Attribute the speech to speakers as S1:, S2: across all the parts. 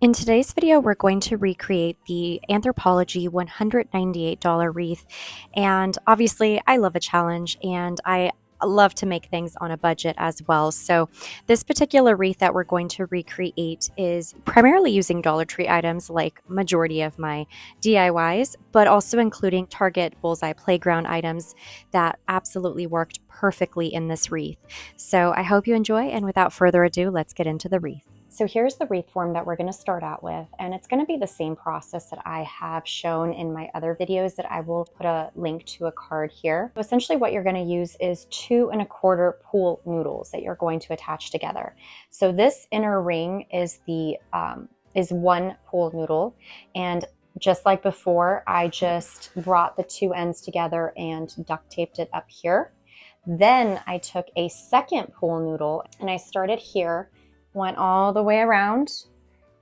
S1: In today's video, we're going to recreate the Anthropologie $198 wreath. And obviously, I love a challenge and I love to make things on a budget as well. So this particular wreath that we're going to recreate is primarily using Dollar Tree items like majority of my DIYs, but also including Target Bullseye Playground items that absolutely worked perfectly in this wreath. So I hope you enjoy, and without further ado, let's get into the wreath. So here's the wreath form that we're going to start out with, and it's going to be the same process that I have shown in my other videos that I will put a link to a card here. So essentially what you're going to use is 2 1/4 pool noodles that you're going to attach together. So this inner ring is is 1 pool noodle, and just like before, I just brought the 2 ends together and duct taped it up here. Then I took a second pool noodle and I started here, went all the way around,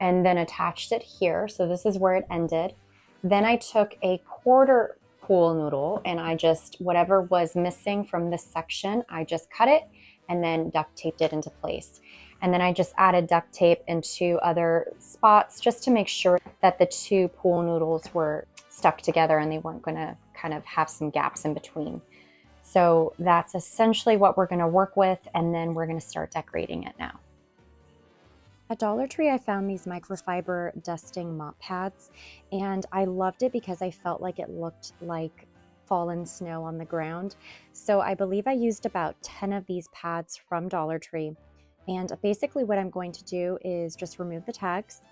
S1: and then attached it here. So this is where it ended. Then I took a 1/4 pool noodle and I just, whatever was missing from this section, I just cut it and then duct taped it into place. And then I just added duct tape in 2 other spots just to make sure that the 2 pool noodles were stuck together and they weren't going to kind of have some gaps in between. So that's essentially what we're going to work with, and then we're going to start decorating it now. At Dollar Tree, I found these microfiber dusting mop pads, and I loved it because I felt like it looked like fallen snow on the ground. So I believe I used about 10 of these pads from Dollar Tree. And basically what I'm going to do is just remove the tags,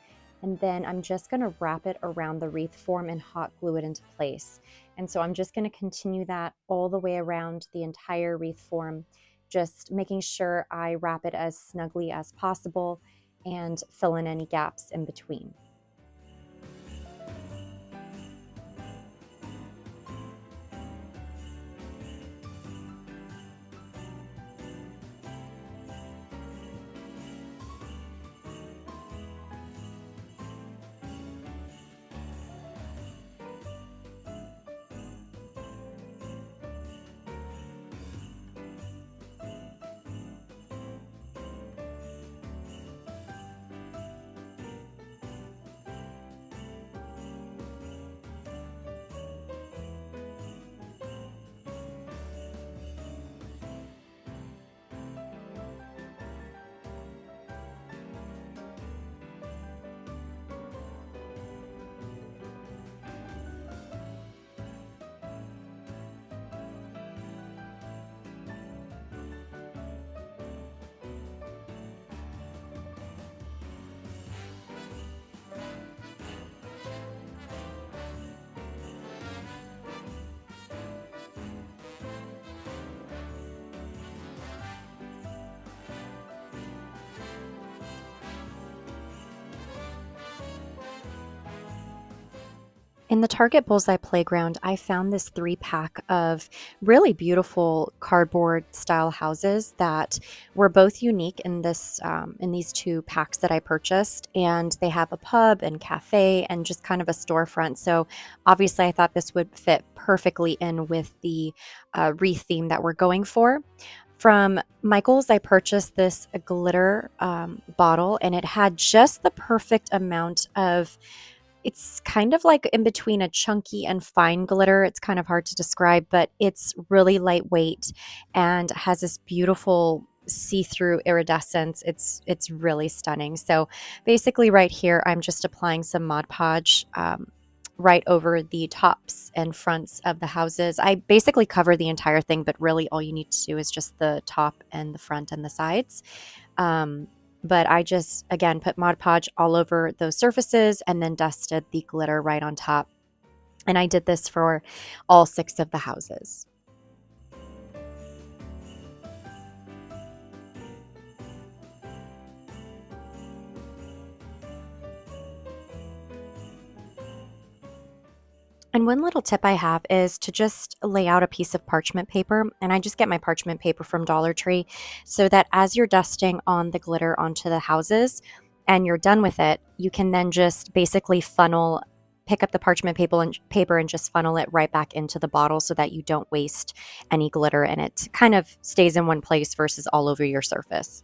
S1: and then I'm just going to wrap it around the wreath form and hot glue it into place. And so I'm just going to continue that all the way around the entire wreath form, just making sure I wrap it as snugly as possible and fill in any gaps in between. In the Target Bullseye Playground, I found this 3-pack of really beautiful cardboard style houses that were both unique in in these 2 packs that I purchased. And they have a pub and cafe and just kind of a storefront. So obviously I thought this would fit perfectly in with the wreath theme that we're going for. From Michael's, I purchased this glitter bottle, and it had just the perfect amount of, it's kind of like in between a chunky and fine glitter. It's kind of hard to describe, but it's really lightweight and has this beautiful see-through iridescence. It's really stunning. So basically right here, I'm just applying some Mod Podge right over the tops and fronts of the houses. I basically cover the entire thing, but really all you need to do is just the top and the front and the sides. But I just, again, put Mod Podge all over those surfaces and then dusted the glitter right on top. And I did this for all 6 of the houses. And one little tip I have is to just lay out a piece of parchment paper, and I just get my parchment paper from Dollar Tree, so that as you're dusting on the glitter onto the houses and you're done with it, you can then just basically pick up the parchment paper and just funnel it right back into the bottle so that you don't waste any glitter, and it kind of stays in one place versus all over your surface.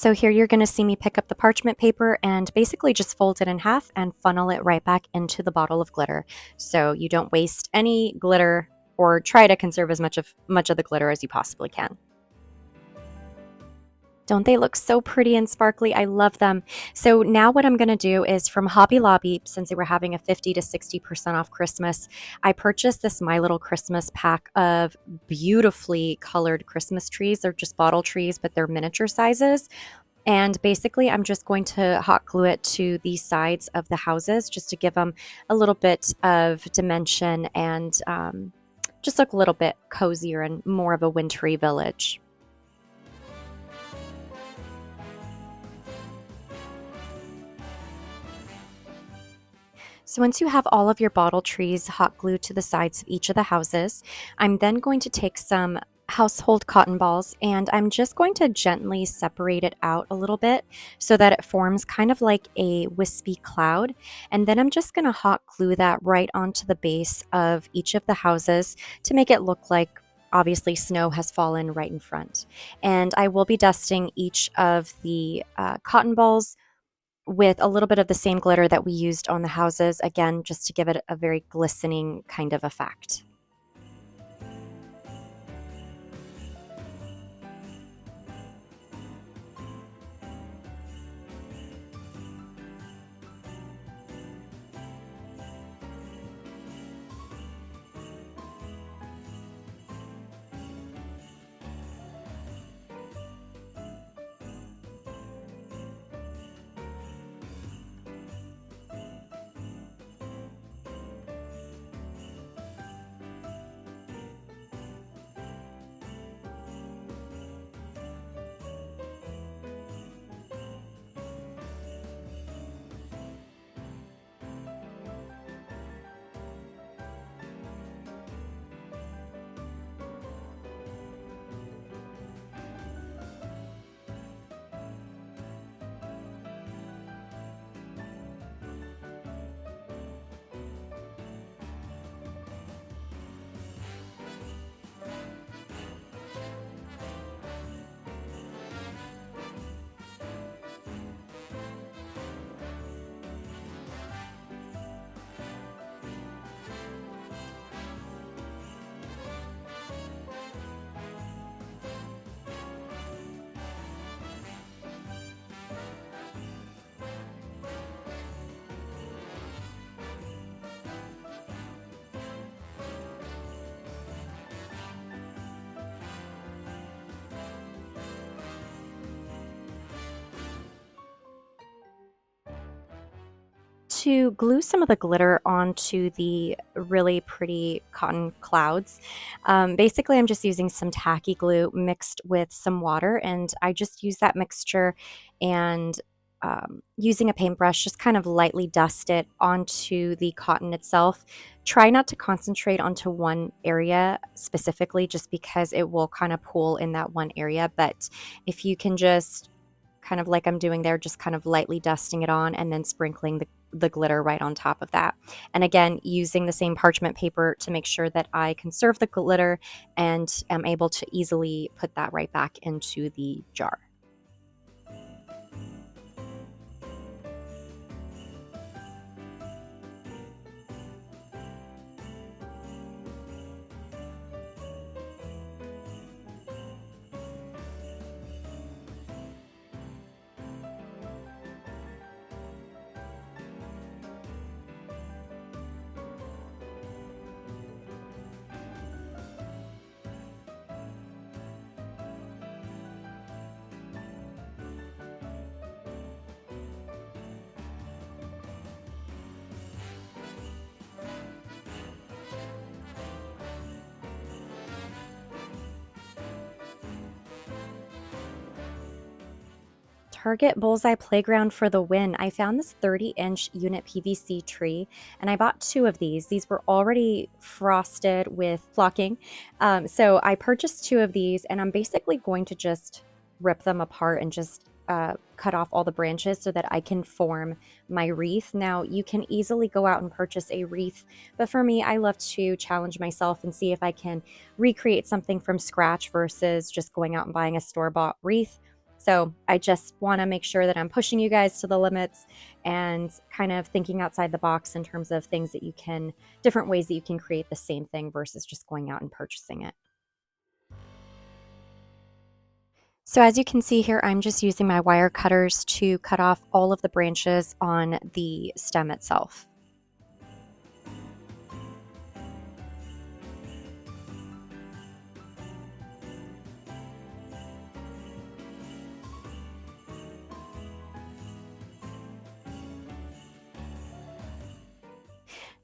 S1: So here you're going to see me pick up the parchment paper and basically just fold it in half and funnel it right back into the bottle of glitter. So you don't waste any glitter, or try to conserve as much of the glitter as you possibly can. Don't they look so pretty and sparkly? I love them. So now what I'm going to do is, from Hobby Lobby, since they were having a 50 to 60% off Christmas, I purchased this My Little Christmas pack of beautifully colored Christmas trees. They're just bottle trees, but they're miniature sizes. And basically, I'm just going to hot glue it to the sides of the houses just to give them a little bit of dimension and just look a little bit cozier and more of a wintry village. So once you have all of your bottle trees hot glued to the sides of each of the houses, I'm then going to take some household cotton balls and I'm just going to gently separate it out a little bit so that it forms kind of like a wispy cloud. And then I'm just going to hot glue that right onto the base of each of the houses to make it look like obviously snow has fallen right in front. And I will be dusting each of the cotton balls with a little bit of the same glitter that we used on the houses, again, just to give it a very glistening kind of effect. To glue some of the glitter onto the really pretty cotton clouds, basically I'm just using some tacky glue mixed with some water, and I just use that mixture and using a paintbrush, just kind of lightly dust it onto the cotton itself. Try not to concentrate onto one area specifically, just because it will kind of pool in that one area. But if you can just kind of like I'm doing there, just kind of lightly dusting it on and then sprinkling the glitter right on top of that. And again, using the same parchment paper to make sure that I conserve the glitter and am able to easily put that right back into the jar. Target Bullseye Playground for the win. I found this 30-inch unit PVC tree and I bought two of these. These were already frosted with flocking. So I purchased two of these and I'm basically going to just rip them apart and just cut off all the branches so that I can form my wreath. Now, you can easily go out and purchase a wreath, but for me, I love to challenge myself and see if I can recreate something from scratch versus just going out and buying a store-bought wreath. So I just want to make sure that I'm pushing you guys to the limits and kind of thinking outside the box in terms of things that you can, different ways that you can create the same thing versus just going out and purchasing it. So as you can see here, I'm just using my wire cutters to cut off all of the branches on the stem itself.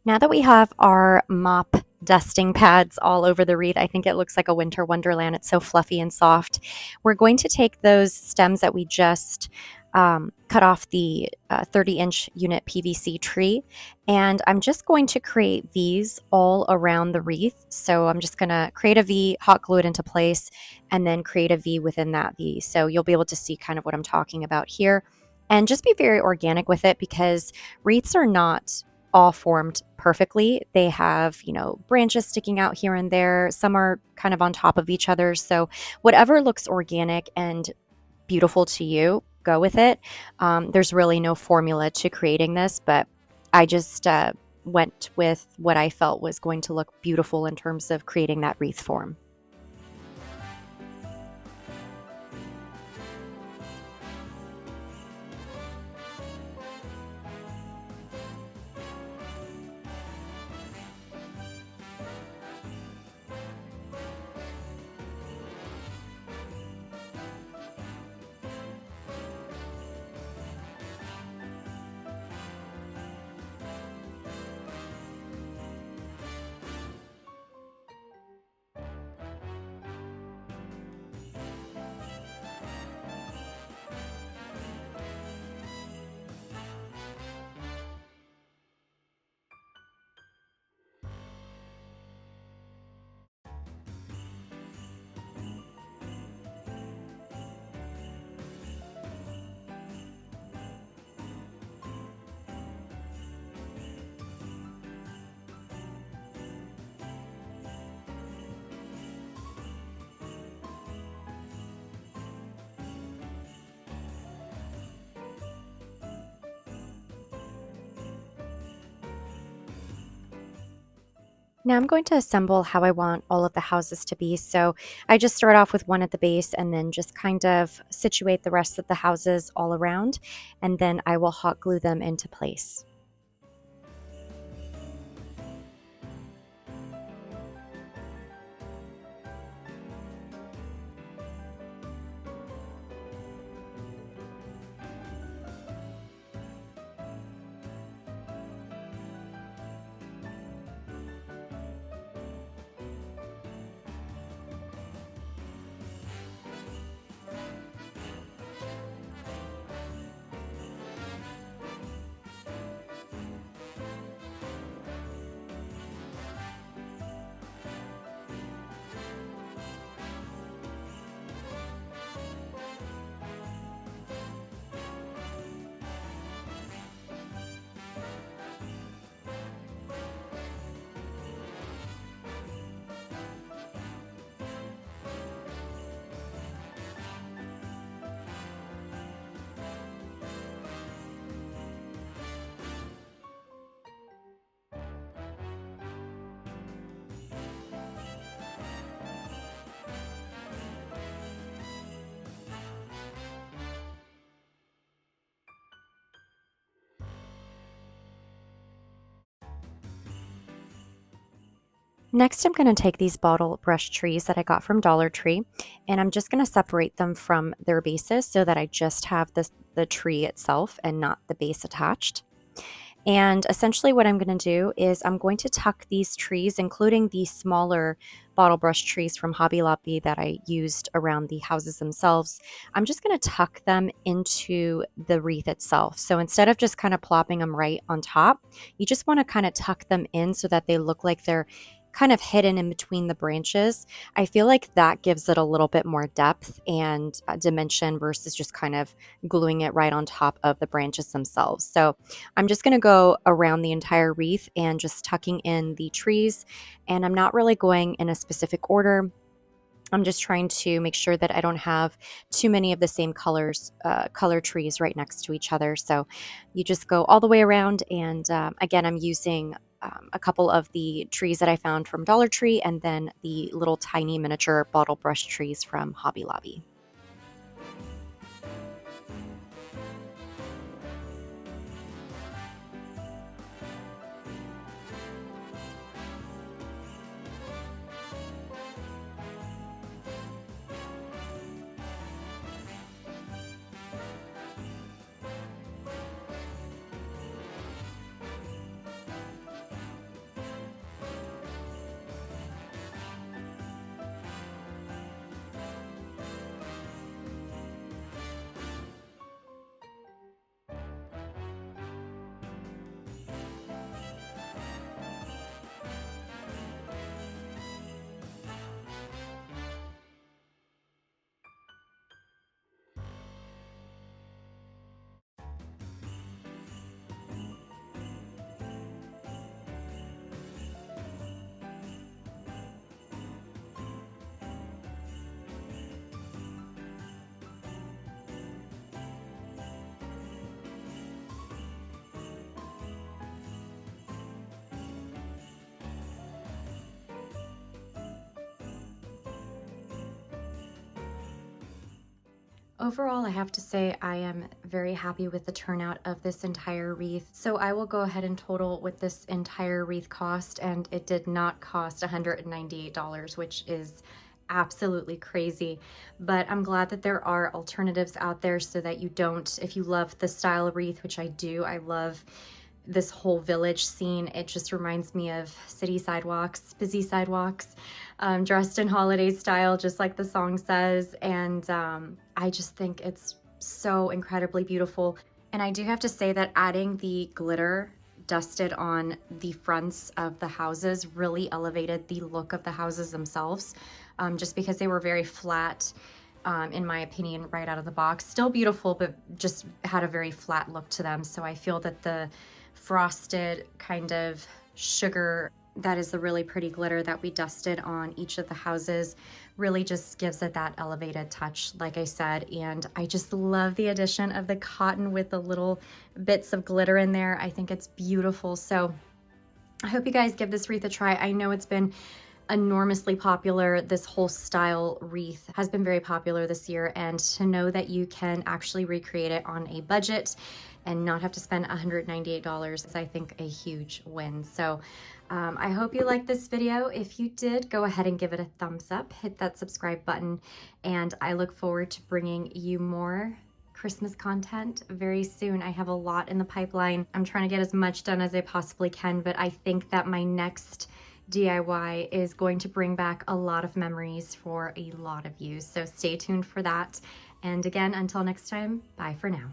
S1: Now that we have our mop dusting pads all over the wreath, I think it looks like a winter wonderland. It's so fluffy and soft. We're going to take those stems that we just cut off the 30-inch unit PVC tree, and I'm just going to create V's all around the wreath. So I'm just going to create a V, hot glue it into place, and then create a V within that V. So you'll be able to see kind of what I'm talking about here. And just be very organic with it, because wreaths are not all formed perfectly. They have, branches sticking out here and there. Some are kind of on top of each other. So whatever looks organic and beautiful to you, go with it. There's really no formula to creating this, but I just went with what I felt was going to look beautiful in terms of creating that wreath form. Now I'm going to assemble how I want all of the houses to be. So I just start off with one at the base and then just kind of situate the rest of the houses all around, and then I will hot glue them into place. Next, I'm going to take these bottle brush trees that I got from Dollar Tree, and I'm just going to separate them from their bases so that I just have the tree itself and not the base attached. And essentially what I'm going to do is I'm going to tuck these trees, including the smaller bottle brush trees from Hobby Lobby that I used around the houses themselves. I'm just going to tuck them into the wreath itself. So instead of just kind of plopping them right on top, you just want to kind of tuck them in so that they look like they're kind of hidden in between the branches. I feel like that gives it a little bit more depth and dimension versus just kind of gluing it right on top of the branches themselves. So I'm just going to go around the entire wreath and just tucking in the trees, and I'm not really going in a specific order. I'm just trying to make sure that I don't have too many of the same color trees right next to each other. So you just go all the way around. And again, I'm using a couple of the trees that I found from Dollar Tree and then the little tiny miniature bottle brush trees from Hobby Lobby. Overall, I have to say I am very happy with the turnout of this entire wreath. So I will go ahead and total what this entire wreath cost, and it did not cost $198, which is absolutely crazy. But I'm glad that there are alternatives out there so that you don't, if you love the style of wreath, which I do, I love this whole village scene. It just reminds me of city sidewalks, busy sidewalks, dressed in holiday style, just like the song says. And I just think it's so incredibly beautiful. And I do have to say that adding the glitter dusted on the fronts of the houses really elevated the look of the houses themselves, just because they were very flat, in my opinion, right out of the box. Still beautiful, but just had a very flat look to them. So I feel that the frosted kind of sugar, that is the really pretty glitter that we dusted on each of the houses, really just gives it that elevated touch, like I said. And I just love the addition of the cotton with the little bits of glitter in there. I think it's beautiful. So I hope you guys give this wreath a try. I know it's been enormously popular. This whole style wreath has been very popular this year, and to know that you can actually recreate it on a budget and not have to spend $198 is, I think, a huge win. So I hope you liked this video. If you did, go ahead and give it a thumbs up, hit that subscribe button, and I look forward to bringing you more Christmas content very soon. I have a lot in the pipeline. I'm trying to get as much done as I possibly can, but I think that my next DIY is going to bring back a lot of memories for a lot of you. So stay tuned for that. And again, until next time, bye for now.